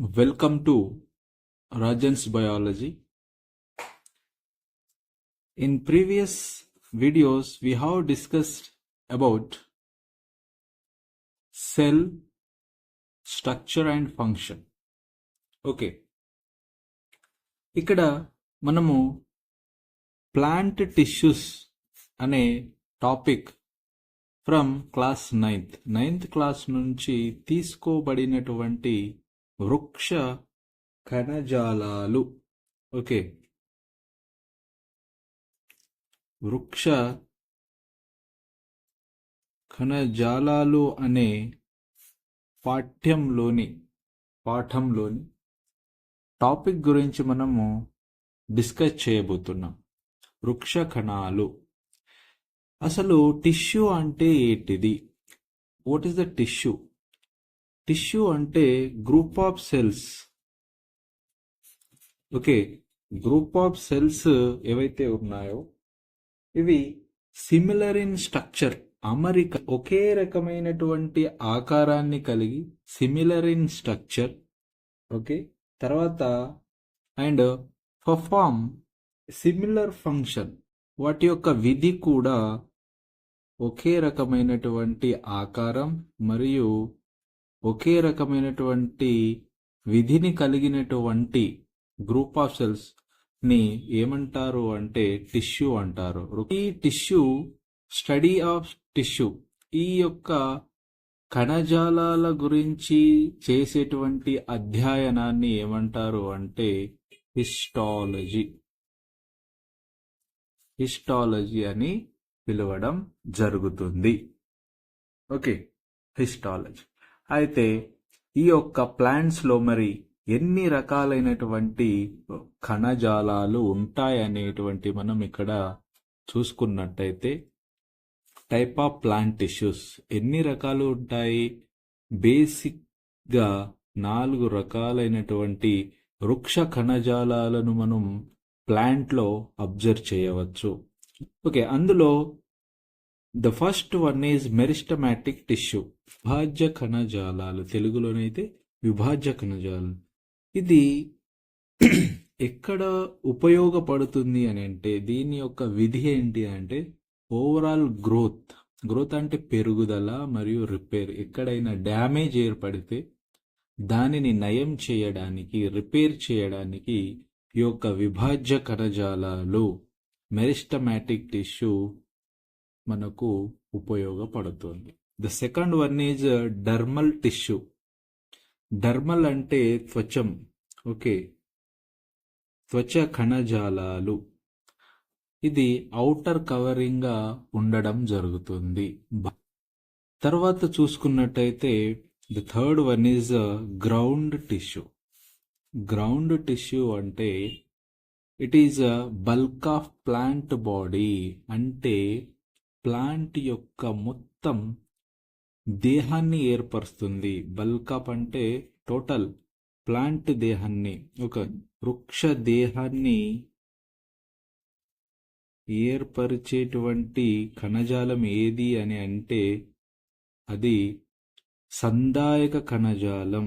Welcome to Rajan's Biology. In previous videos, we have discussed about cell structure and function. Okay, ఇక్కడ మనము plant tissues అనే topic from class ninth class నుంచి తీసుకోబడినటువంటి వృక్ష కణజాలాలు. Okay, వృక్ష కణజాలాలు అనే పాఠంలోని topic గురించి మనము డిస్కస్ చేయబోతున్నాం. వృక్ష కణాలు. అసలు టిష్యూ అంటే ఏంటిది? What is the tissue? Tissue అంటే group of cells. Okay, group of cells ఏవైతే ఉన్నాయో ఇవి సిమిలర్ ఇన్ స్ట్రక్చర్, అమరిక, ఒకే రకమైనటువంటి ఆకారాన్ని కలిగి సిమిలర్ ఇన్ స్ట్రక్చర్. ఓకే, తర్వాత అండ్ పర్ఫార్మ్ సిమిలర్ ఫంక్షన్. వాటి యొక్క విధి కూడా ఒకే రకమైనటువంటి ఆకారం మరియు ఒకే రకమైనటువంటి విధిని కలిగినటువంటి గ్రూప్ ఆఫ్ సెల్స్ ని ఏమంటారు అంటే టిష్యూ అంటారు. ఈ టిష్యూ, స్టడీ ఆఫ్ టిష్యూ, ఈ యొక్క కణజాలాల గురించి చేసేటువంటి అధ్యయనాన్ని ఏమంటారు అంటే హిస్టాలజీ అని పిలవడం జరుగుతుంది. Okay, histology. అయితే ఈ యొక్క ప్లాంట్స్ లో మరి ఎన్ని రకాలైనటువంటి కణజాలాలు ఉంటాయనేటువంటి మనం ఇక్కడ చూసుకున్నట్టయితే టైప్ ఆఫ్ ప్లాంట్ టిష్యూస్ ఎన్ని రకాలు ఉంటాయి? బేసిక్గా 4 రకాలైనటువంటి వృక్ష కణజాలాలను మనం ప్లాంట్లో అబ్జర్వ్ చేయవచ్చు. ఓకే, అందులో the first one is meristematic tissue, విభాజ్య కణజాలాలు. తెలుగులోనైతే విభాజ్య కణజాలం. ఇది ఎక్కడ ఉపయోగపడుతుంది అని అంటే, దీని యొక్క విధి ఏంటి అంటే ఓవరాల్ గ్రోత్ అంటే పెరుగుదల మరియు రిపేర్. ఎక్కడైనా డ్యామేజ్ ఏర్పడితే దానిని నయం చేయడానికి, రిపేర్ చేయడానికి ఈ యొక్క విభాజ్య కణజాలాలు, మెరిస్టమాటిక్ టిష్యూ మనకు ఉపయోగపడుతుంది. The second one is డర్మల్ tissue. డర్మల్ అంటే త్వచం. ఓకే, త్వచ కణజాలాలు. ఇది ఔటర్ కవరింగ్ గా ఉండడం జరుగుతుంది. తర్వాత చూసుకున్నట్టయితే the third one is ground tissue. Ground tissue అంటే it is bulk of plant body. అంటే ప్లాంట్ యొక్క మొత్తం దేహాన్ని ఏర్పరుస్తుంది. బల్క్ ఆఫ్ అంటే టోటల్ ప్లాంట్ దేహాన్ని, ఒక వృక్ష దేహాన్ని ఏర్పరిచేటువంటి కణజాలం ఏది అని అంటే అది సంధాయక కణజాలం.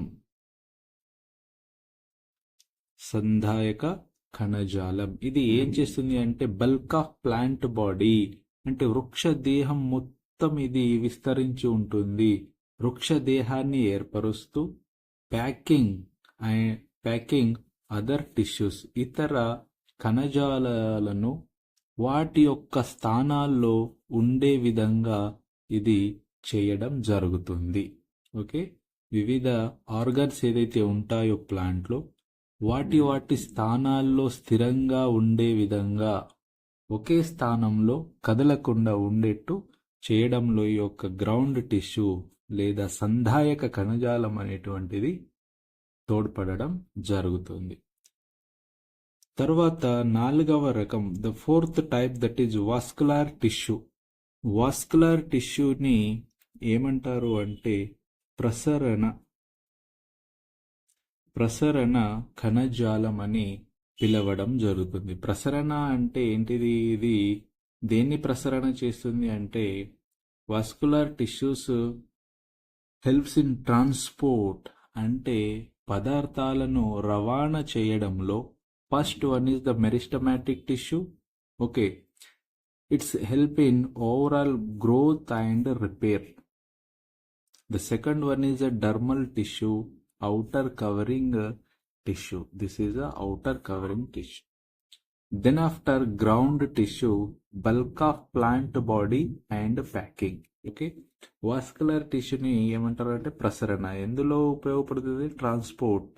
ఇది ఏం చేస్తుంది అంటే బల్క్ ఆఫ్ ప్లాంట్ బాడీ అంటే వృక్ష దేహం మొత్తం ఇది విస్తరించి ఉంటుంది. వృక్ష దేహాన్ని ఏర్పరుస్తూ ప్యాకింగ్ అదర్ టిష్యూస్, ఇతర కణజాలాలను వాటి యొక్క స్థానాల్లో ఉండే విధంగా ఇది చేయడం జరుగుతుంది. ఓకే, వివిధ ఆర్గన్స్ ఏదైతే ఉంటాయో ప్లాంట్లో వాటి స్థానాల్లో స్థిరంగా ఉండే విధంగా, ఒకే స్థానంలో కదలకుండా ఉండేట్టు చేయడంలో ఈ యొక్క గ్రౌండ్ టిష్యూ లేదా సంధాయక కణజాలం అనేటువంటిది తోడ్పడడం జరుగుతుంది. తర్వాత 4వ రకం, the fourth type, that is vascular tissue. Vascular టిష్యూని ఏమంటారు అంటే ప్రసరణ కణజాలం అని పిలవడం జరుగుతుంది. ప్రసరణ అంటే ఏంటిది? ఇది దేన్ని ప్రసరణ చేస్తుంది అంటే vascular tissues helps in transport, అంటే పదార్థాలను రవాణా చేయడంలో first one is the meristematic tissue. Okay, it's help in overall growth and repair. The second one is a dermal tissue, outer covering tissue. This is a outer covering tissue. Then after ground tissue, bulk of plant body and packing. Okay. Vascular టిష్యూని ఏమంటారు అంటే ప్రసరణ. ఎందులో ఉపయోగపడుతుంది? Transport.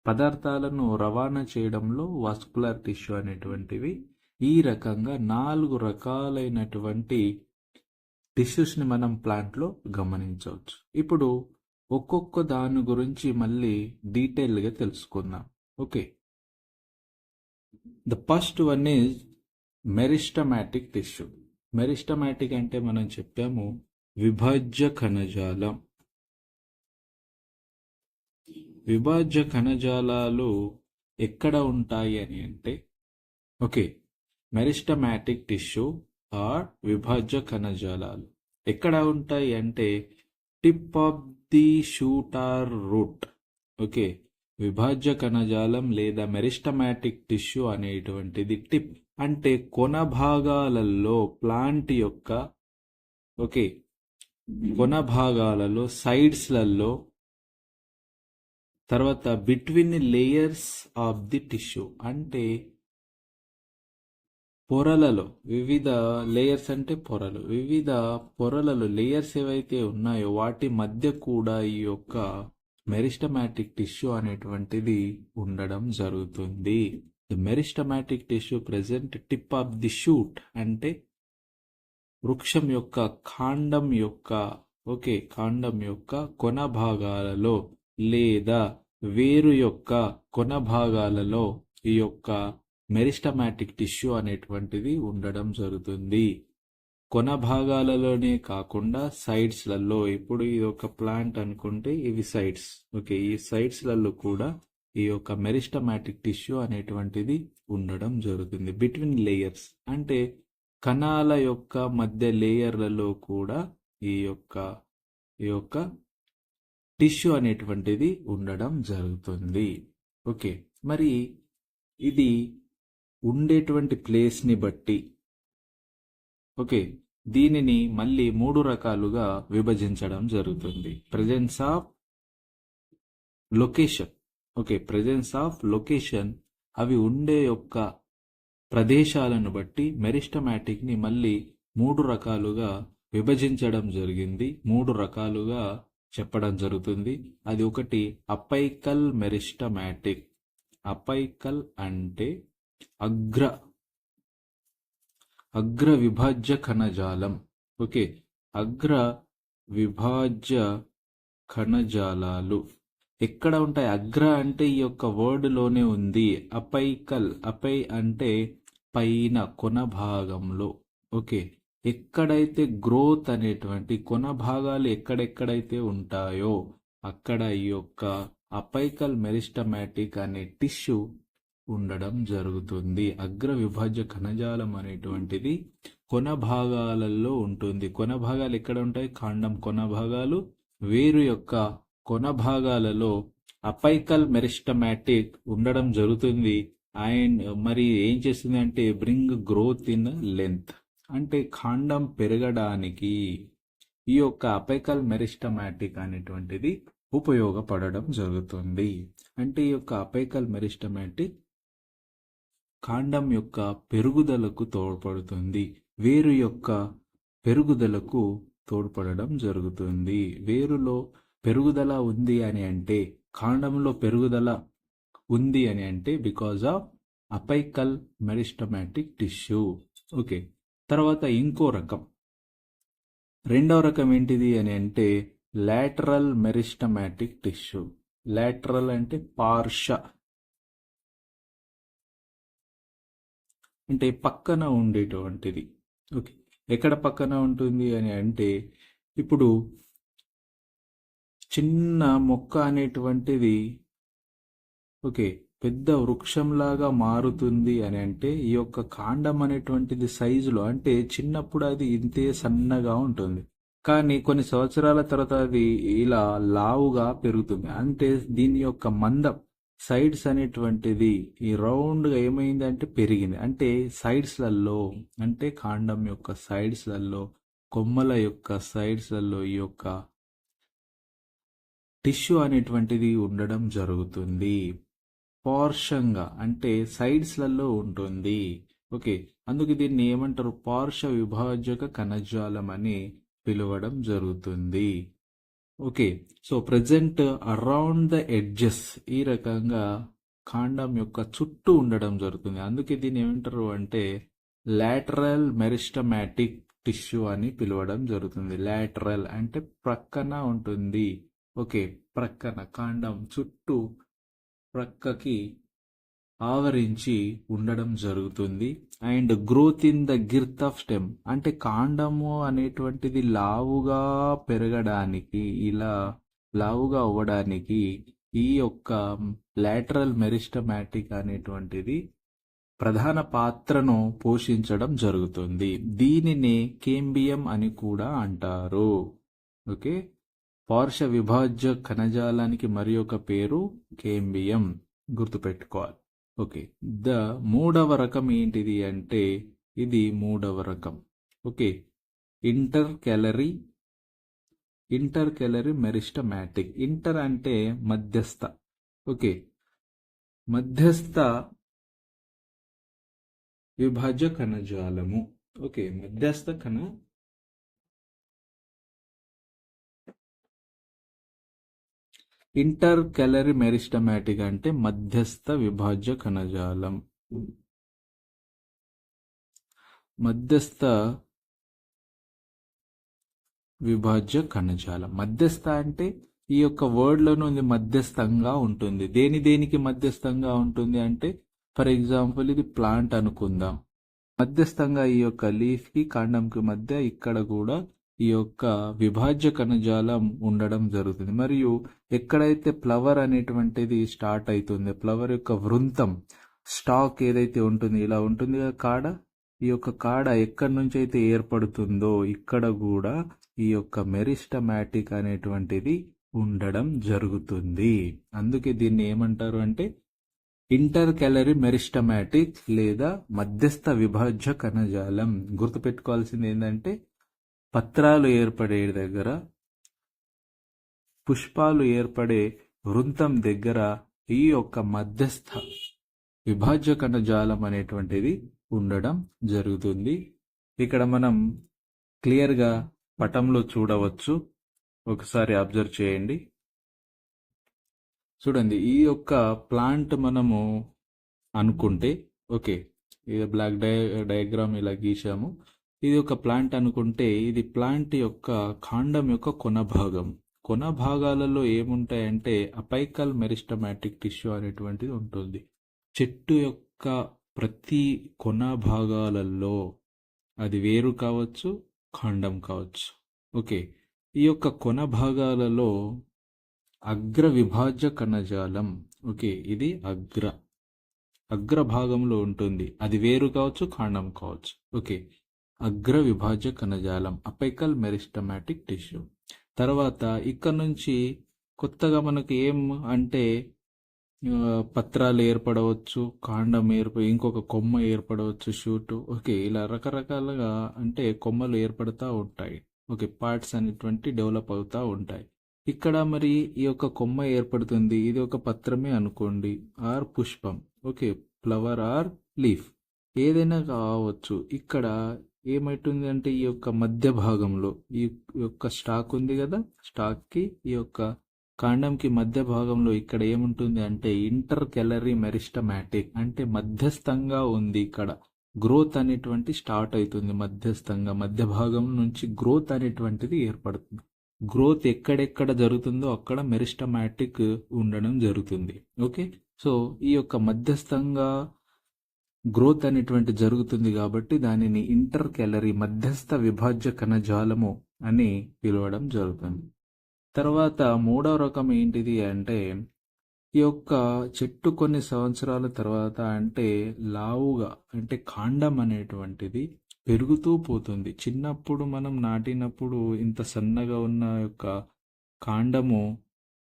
పదార్థాలను రవాణా చేయడంలో vascular tissue అనేటువంటివి ఈ రకంగా 4 రకాలైనటువంటి టిష్యూస్ని మనం ప్లాంట్లో గమనించవచ్చు. ఇప్పుడు ఒక్కొక్క దాని గురించి మళ్ళీ డీటెయిల్గా తెలుసుకుందాం. Okay, the first one is meristematic tissue. Meristematic అంటే మనం చెప్పాము విభాజ్య కణజాలం. విభాజ్య కణజాలాలు ఎక్కడ ఉంటాయి అని అంటే, ఓకే, మెరిస్టమాటిక్ టిష్యూ ఆర్ విభాజ్య కణజాలాలు ఎక్కడ ఉంటాయి అంటే tip of the shoot or root. Okay, విభాజ్య కణజాలం లేదా మెరిస్టమాటిక్ టిష్యూ అనేటువంటిది టిప్ అంటే కొన భాగాలలో ప్లాంట్ యొక్క, ఓకే, కొన భాగాలలో సైడ్స్లలో, తర్వాత between layers of the tissue అంటే పొరలలో, వివిధ లేయర్స్ అంటే పొరలు, వివిధ పొరలలో లేయర్స్ ఏవైతే ఉన్నాయో వాటి మధ్య కూడా ఈ యొక్క మెరిస్టమాటిక్ టిష్యూ అనేటువంటిది ఉండడం జరుగుతుంది. The meristematic tissue present tip of the shoot అంటే వృక్షం యొక్క కాండం యొక్క, ఓకే, కాండం యొక్క కొన భాగాలలో లేదా వేరు యొక్క కొన భాగాలలో ఈ యొక్క మెరిస్టమాటిక్ టిష్యూ అనేటువంటిది ఉండడం జరుగుతుంది. కొన భాగాలలోనే కాకుండా సైడ్స్లలో, ఇప్పుడు ఇది ఒక ప్లాంట్ అనుకుంటే ఇవి సైడ్స్. ఓకే, ఈ సైడ్స్లలో కూడా ఈ యొక్క మెరిస్టమాటిక్ టిష్యూ అనేటువంటిది ఉండడం జరుగుతుంది. బిట్వీన్ లేయర్స్ అంటే కణాల యొక్క మధ్య లేయర్లలో కూడా ఈ యొక్క టిష్యూ అనేటువంటిది ఉండడం జరుగుతుంది. ఓకే, మరి ఇది ఉండేటువంటి ప్లేస్ని బట్టి, ఓకే, దీనిని మళ్ళీ 3 రకాలుగా విభజించడం జరుగుతుంది. Presence of location. Okay, presence of location, అవి ఉండే యొక్క ప్రదేశాలను బట్టి మెరిస్టమాటిక్ని మళ్ళీ 3 రకాలుగా విభజించడం జరిగింది. 3 రకాలుగా చెప్పడం జరుగుతుంది. అది ఒకటి అపైకల్ మెరిస్టమాటిక్. అపైకల్ అంటే అగ్ర విభాజ్య కణజాలం. ఓకే, అగ్ర విభాజ్య కణజాలాలు ఎక్కడ ఉంటాయి? అగ్ర అంటే ఈ యొక్క వర్డ్లోనే ఉంది. అపైకల్, అపై అంటే పైన, కొన భాగంలో. ఓకే, ఎక్కడైతే గ్రోత్ అనేటువంటి కొన భాగాలు ఎక్కడెక్కడైతే ఉంటాయో అక్కడ ఈ యొక్క అపైకల్ మెరిస్టమాటిక్ అనే టిష్యూ ఉండడం జరుగుతుంది. అగ్ర విభాజ్య కణజాలం అనేటువంటిది కొన భాగాలలో ఉంటుంది. కొన భాగాలు ఎక్కడ ఉంటాయి? కాండం కొన భాగాలు. వేరు యొక్క కొన భాగాలలో అపైకల్ మెరిస్టమాటిక్ ఉండడం జరుగుతుంది. అండ్ మరి ఏం చేస్తుంది అంటే బ్రింగ్ గ్రోత్ ఇన్ లెంత్, అంటే కాండం పెరగడానికి ఈ యొక్క అపైకల్ మెరిస్టమాటిక్ అనేటువంటిది ఉపయోగపడడం జరుగుతుంది. అంటే ఈ యొక్క అపైకల్ మెరిస్టమాటిక్ కాండం యొక్క పెరుగుదలకు తోడ్పడుతుంది, వేరు యొక్క పెరుగుదలకు తోడ్పడడం జరుగుతుంది. వేరులో పెరుగుదల ఉంది అని అంటే, కాండంలో పెరుగుదల ఉంది అని అంటే because of apical meristematic tissue. Okay, తర్వాత ఇంకో రకం, రెండవ రకం ఏంటిది అని అంటే లాటరల్ మెరిస్టమాటిక్ టిష్యూ. లాటరల్ అంటే పార్శ్వ, అంటే పక్కన ఉండేటువంటిది. ఓకే, ఎక్కడ పక్కన ఉంటుంది అని అంటే ఇప్పుడు చిన్న మొక్క అనేటువంటిది ఓకే పెద్ద వృక్షంలాగా మారుతుంది అని అంటే ఈ యొక్క కాండం అనేటువంటిది సైజులో, అంటే చిన్నప్పుడు అది ఇంతే సన్నగా ఉంటుంది, కానీ కొన్ని సంవత్సరాల తర్వాత అది ఇలా లావుగా పెరుగుతుంది. అంటే దీని యొక్క మందం సైడ్స్ అనేటువంటిది ఈ రౌండ్గా ఏమైందంటే పెరిగింది. అంటే సైడ్స్లలో, అంటే కాండం యొక్క సైడ్స్లలో, కొమ్మల యొక్క సైడ్స్లలో ఈ యొక్క టిష్యూ అనేటువంటిది ఉండడం జరుగుతుంది. పార్శ్వంగా అంటే సైడ్స్లలో ఉంటుంది. ఓకే, అందుకే దీన్ని ఏమంటారు, పార్శ్వ విభాజక కణజాలం అని పిలవడం జరుగుతుంది. Okay, so present around the edges ఈ రకంగా కాండం యొక్క చుట్టూ ఉండడం జరుగుతుంది. అందుకే దీన్ని ఏమంటారు అంటే లాటరల్ మెరిస్టమాటిక్ టిష్యూ అని పిలవడం జరుగుతుంది. లాటరల్ అంటే ప్రక్కన ఉంటుంది. ఓకే, ప్రక్కన కాండం చుట్టూ ప్రక్కకి ఆవరించి ఉండడం జరుగుతుంది. And growth in the girth of stem అంటే కాండము అనేటువంటిది లావుగా పెరగడానికి, ఇలా లావుగా అవ్వడానికి ఈ యొక్క లాటరల్ మెరిస్టమాటిక్ అనేటువంటిది ప్రధాన పాత్రను పోషించడం జరుగుతుంది. దీనిని కేంబియం అని కూడా అంటారు. ఓకే, పార్శ్వ విభాజ్య కణజాలానికి మరి ఒక పేరు కేంబియం, గుర్తుపెట్టుకోవాలి. ఓకే, ద మూడవ రకం ఏంటిది అంటే ఇది మూడవ రకం. Okay, inter calorie meristematic. Inter అంటే మధ్యస్థ. ఓకే, మధ్యస్థ విభాజ్య కణజాలము. ఓకే, మధ్యస్థ ఇంటర్ క్యాలరీ మెరిస్టమాటిక్ అంటే మధ్యస్థ విభాజ్య కణజాలం. మధ్యస్థ విభాజ్య కణజాలం. మధ్యస్థ అంటే ఈ యొక్క వర్డ్లోనే ఉంది, మధ్యస్థంగా ఉంటుంది. దేనికి మధ్యస్థంగా ఉంటుంది అంటే, ఫర్ ఎగ్జాంపుల్ ఇది ప్లాంట్ అనుకుందాం. మధ్యస్థంగా ఈ యొక్క లీఫ్ కి కాండంకి మధ్య ఇక్కడ కూడా ఈ యొక్క విభాజ్య కణజాలం ఉండడం జరుగుతుంది. మరియు ఎక్కడైతే ఫ్లవర్ అనేటువంటిది స్టార్ట్ అవుతుంది, ఫ్లవర్ యొక్క వృంతం స్టాక్ ఏదైతే ఉంటుంది, ఇలా ఉంటుంది కదా కాడ, ఈ యొక్క కాడ ఎక్కడి నుంచి అయితే ఏర్పడుతుందో ఇక్కడ కూడా ఈ యొక్క మెరిస్టమాటిక్ అనేటువంటిది ఉండడం జరుగుతుంది. అందుకే దీన్ని ఏమంటారు అంటే ఇంటర్ క్యాలరీ మెరిస్టమాటిక్ లేదా మధ్యస్థ విభాజ్య కణజాలం. గుర్తుపెట్టుకోవాల్సింది ఏంటంటే పత్రాలు ఏర్పడే దగ్గర, పుష్పాలు ఏర్పడే వృంతం దగ్గర ఈ యొక్క మధ్యస్థ విభాజ్య కణజాలం అనేటువంటిది ఉండడం జరుగుతుంది. ఇక్కడ మనం క్లియర్గా పటంలో చూడవచ్చు, ఒకసారి అబ్జర్వ్ చేయండి. చూడండి, ఈ యొక్క ప్లాంట్ మనము అనుకుంటే, ఓకే, ఇది బ్లాక్ డయాగ్రామ్ ఇలా గీసాము. ఇది ఒక ప్లాంట్ అనుకుంటే, ఇది ప్లాంట్ యొక్క కాండం యొక్క కొన భాగాలలో ఏముంటాయంటే అపైకల్ మెరిస్టమాటిక్ టిష్యూ అనేటువంటిది ఉంటుంది. చెట్టు యొక్క ప్రతి కొన భాగాలలో, అది వేరు కావచ్చు, కాండం కావచ్చు. ఓకే, ఈ యొక్క కొన భాగాలలో అగ్ర విభాజ్య కణజాలం, ఓకే, ఇది అగ్ర భాగంలో ఉంటుంది. అది వేరు కావచ్చు, కాండం కావచ్చు. ఓకే, అగ్ర విభాజ్య కణజాలం, అపైకల్ మెరిస్టమాటిక్ టిష్యూ. తర్వాత ఇక్కడ నుంచి కొత్తగా మనకు ఏం అంటే పత్రాలు ఏర్పడవచ్చు, కాండం ఇంకొక కొమ్మ ఏర్పడవచ్చు, షూటు. ఓకే, ఇలా రకరకాలుగా అంటే కొమ్మలు ఏర్పడతా ఉంటాయి. ఓకే, పార్ట్స్ అనేటువంటి డెవలప్ అవుతూ ఉంటాయి. ఇక్కడ మరి ఈ యొక్క కొమ్మ ఏర్పడుతుంది, ఇది ఒక పత్రమే అనుకోండి, ఆర్ పుష్పం. ఓకే, ఫ్లవర్ ఆర్ లీఫ్ ఏదైనా కావచ్చు. ఇక్కడ ఏమైతుంది అంటే ఈ యొక్క మధ్య భాగంలో ఈ యొక్క స్టాక్ ఉంది కదా, స్టాక్కి ఈ యొక్క కాండంకి మధ్య భాగంలో ఇక్కడ ఏముంటుంది అంటే ఇంటర్ క్యాలరీ మెరిస్టమాటిక్ అంటే మధ్యస్థంగా ఉంది. ఇక్కడ గ్రోత్ అనేటువంటి స్టార్ట్ అవుతుంది మధ్యస్థంగా, మధ్య భాగం నుంచి గ్రోత్ అనేటువంటిది ఏర్పడుతుంది. గ్రోత్ ఎక్కడెక్కడ జరుగుతుందో అక్కడ మెరిస్టమాటిక్ ఉండడం జరుగుతుంది. ఓకే, సో ఈ యొక్క మధ్యస్థంగా గ్రోత్ అనేటువంటి జరుగుతుంది కాబట్టి దానిని ఇంటర్ క్యాలరీ మధ్యస్థ విభాజ్య కణజాలము అని పిలవడం జరుగుతుంది. తర్వాత మూడవ రకం ఏంటిది అంటే ఈ యొక్క చెట్టు కొన్ని సంవత్సరాల తర్వాత అంటే లావుగా, అంటే కాండం అనేటువంటిది పెరుగుతూ పోతుంది. చిన్నప్పుడు మనం నాటినప్పుడు ఇంత సన్నగా ఉన్న యొక్క కాండము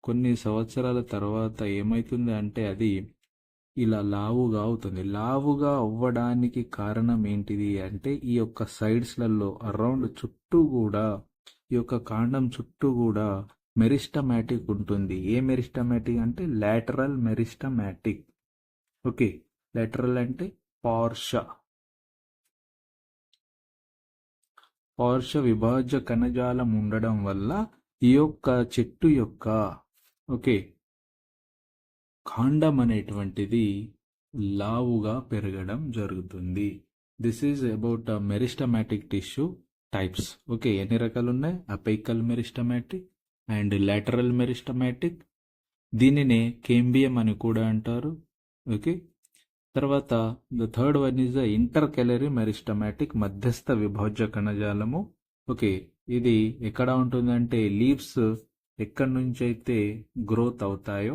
కొన్ని సంవత్సరాల తర్వాత ఏమైతుంది అంటే అది ఇలా లావుగా అవుతుంది. లావుగా అవ్వడానికి కారణం ఏంటిది అంటే ఈ యొక్క సైడ్స్లలో అరౌండ్ చుట్టూ కూడా ఈ యొక్క కాండం చుట్టూ కూడా మెరిస్టమాటిక్ ఉంటుంది. ఏ మెరిస్టమాటిక్ అంటే లాటరల్ మెరిస్టమాటిక్. ఓకే, లాటరల్ అంటే పార్ష విభాజ్య కణజాలం ఉండడం వల్ల ఈ యొక్క చెట్టు యొక్క ఓకే కాండం అనేటువంటిది లావుగా పెరగడం జరుగుతుంది. This is about meristematic tissue types. Okay, ఎన్ని రకాలు ఉన్నాయి? అపైకల్ మెరిస్టమాటిక్ అండ్ లాటరల్ మెరిస్టమాటిక్, దీనినే కేంబియం అని కూడా అంటారు. ఓకే, తర్వాత the third one is the inter calorie meristematic, మధ్యస్థ విభాజ్య కణజాలము. ఓకే, ఇది ఎక్కడ ఉంటుందంటే లీవ్స్ ఎక్కడి నుంచి అయితే గ్రోత్ అవుతాయో,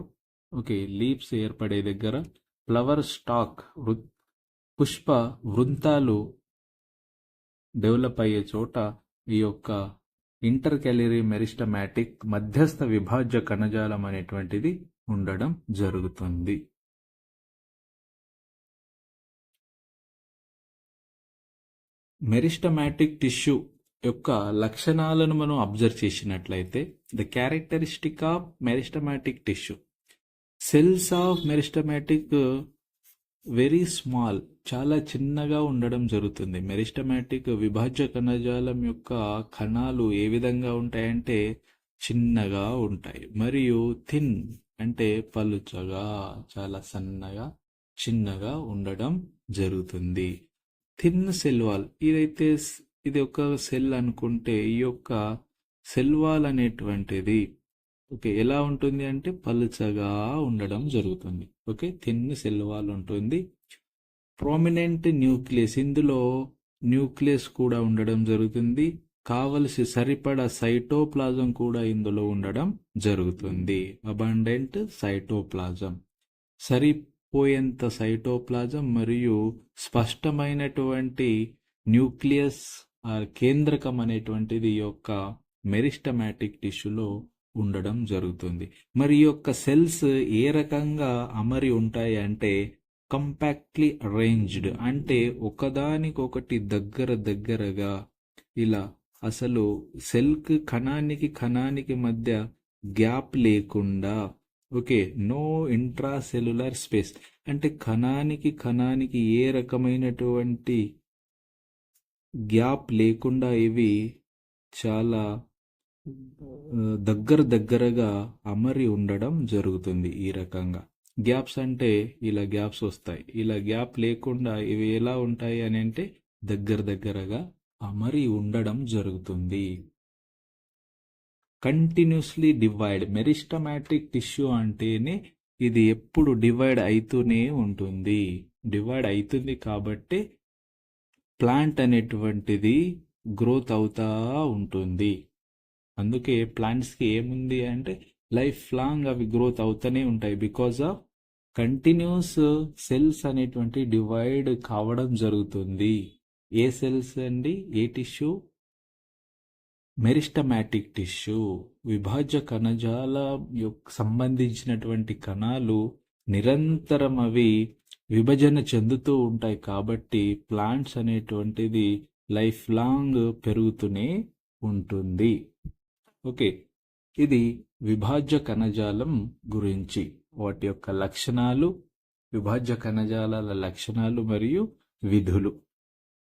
ఓకే, లీవ్స్ ఏర్పడే దగ్గర, ఫ్లవర్ స్టాక్ పుష్ప వృంతాలు డెవలప్ అయ్యే చోట ఈ యొక్క ఇంటర్ కెలరీ మెరిస్టమాటిక్ మధ్యస్థ విభాజ్య కణజాలం అనేటువంటిది ఉండడం జరుగుతుంది. మెరిస్టమాటిక్ టిష్యూ యొక్క లక్షణాలను మనం అబ్జర్వ్ చేసినట్లయితే, the characteristic of meristematic tissue, cells of meristematic very small, చాలా చిన్నగా ఉండడం జరుగుతుంది. మెరిస్టమాటిక్ విభాజ్య కణజాలం యొక్క కణాలు ఏ విధంగా ఉంటాయంటే చిన్నగా ఉంటాయి. మరియు థిన్ అంటే పలుచగా, చాలా సన్నగా, చిన్నగా ఉండడం జరుగుతుంది. థిన్ సెల్ వాల్, ఇది ఒక సెల్ అనుకుంటే ఈ యొక్క సెల్ వాల్ అనేటువంటిది ఓకే ఎలా ఉంటుంది అంటే పలుచగా ఉండడం జరుగుతుంది. ఓకే, థిన్ సెల్ వాల్ ఉంటుంది. ప్రామినెంట్ న్యూక్లియస్, ఇందులో న్యూక్లియస్ కూడా ఉండడం జరుగుతుంది. కావలసి సరిపడా సైటోప్లాజం కూడా ఇందులో ఉండడం జరుగుతుంది. అబండెంట్ సైటోప్లాజం, సరిపోయేంత సైటోప్లాజం మరియు స్పష్టమైనటువంటి న్యూక్లియస్ కేంద్రకం అనేటువంటిది ఈ యొక్క మెరిస్టమాటిక్ టిష్యూలో ఉండడం జరుగుతుంది. మరి ఈ యొక్క సెల్స్ ఏ రకంగా అమరి ఉంటాయి అంటే కంపాక్ట్లీ అరేంజ్డ్, అంటే ఒకదానికొకటి దగ్గరగా ఇలా, అసలు సెల్కి కణానికి మధ్య గ్యాప్ లేకుండా, okay, no intracellular space, అంటే కణానికి ఏ రకమైనటువంటి గ్యాప్ లేకుండా ఇవి చాలా దగ్గరగా అమరి ఉండడం జరుగుతుంది. ఈ రకంగా గ్యాప్స్ అంటే ఇలా గ్యాప్స్ వస్తాయి, ఇలా గ్యాప్ లేకుండా ఇవి ఎలా ఉంటాయి అని అంటే దగ్గరగా అమరి ఉండడం జరుగుతుంది. కంటిన్యూస్లీ డివైడ్, మెరిస్టమాటిక్ టిష్యూ అంటేనే ఇది ఎప్పుడు డివైడ్ అవుతూనే ఉంటుంది. డివైడ్ అవుతుంది కాబట్టి ప్లాంట్ అనేటువంటిది గ్రోత్ అవుతా ఉంటుంది. అందుకే ప్లాంట్స్కి ఏముంది అంటే లైఫ్ లాంగ్ అవి గ్రోత్ అవుతూనే ఉంటాయి. బికాజ్ ఆఫ్ కంటిన్యూస్ సెల్స్ అనేటువంటి డివైడ్ కావడం జరుగుతుంది. ఏ సెల్స్ అండి? ఏ టిష్యూ? Meristematic tissue. విభాజ్య కణజాల సంబంధించినటువంటి కణాలు నిరంతరం అవి విభజన చెందుతూ ఉంటాయి కాబట్టి ప్లాంట్స్ అనేటువంటిది లైఫ్ లాంగ్ పెరుగుతూనే ఉంటుంది. ఓకే, ఇది విభాజ్య కణజాలం గురించి, వాటి యొక్క లక్షణాలు, విభాజ్య కణజాలాల లక్షణాలు మరియు విధులు.